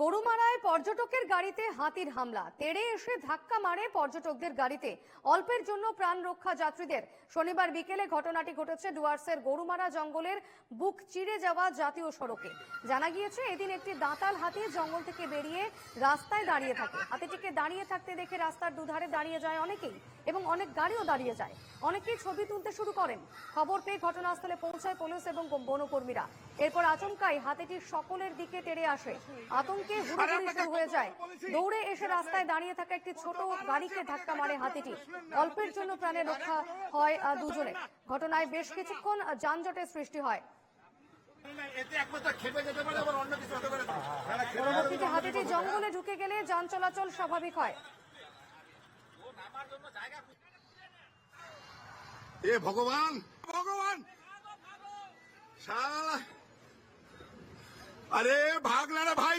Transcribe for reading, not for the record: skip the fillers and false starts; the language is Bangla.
গরুমারায় পর্যটকের গাড়িতে হাতির হামলা, তেড়ে এসে ধাক্কা মারে পর্যটকদের গাড়িতে, অল্পের জন্য প্রাণ রক্ষা যাত্রীদের। শনিবার বিকেলে ঘটনাটি ঘটেছে ডুয়ার্সের গরুমারা জঙ্গলের বুক চিড়ে যাওয়া জাতীয় সড়কে। জানা গিয়েছে এদিন একটি দাঁতাল হাতি জঙ্গল থেকে বেরিয়ে রাস্তায় দাঁড়িয়ে থাকে। হাতিটিকে দাঁড়িয়ে থাকতে দেখে রাস্তার দুধারে দাঁড়িয়ে যায় অনেকেই এবং অনেক গাড়িও দাঁড়িয়ে যায়। অনেকেই ছবি তুলতে শুরু করেন। খবর পেয়ে ঘটনাস্থলে পৌঁছায় পুলিশ এবং বনকর্মীরা। এরপর আচমকাই হাতিটি সকলের দিকে তেড়ে আসে। আতঙ্কে হুড়োহুড়ি শুরু হয়ে যায়। দৌড়ে এসে রাস্তায় দাঁড়িয়ে থাকা একটি ছোট গাড়িকে ধাক্কা মারে হাতিটি। অল্পের জন্য প্রাণে রক্ষা হয় দুজনে। ঘটনায় বেশ কিছুক্ষণ যানজটের সৃষ্টি হয়। পরবর্তীতে হাতিটি জঙ্গলে ঢুকে গেলে যান চলাচল স্বাভাবিক হয়। এ ভগবান ভগবান, শালা, আরে ভাগ না রে ভাই।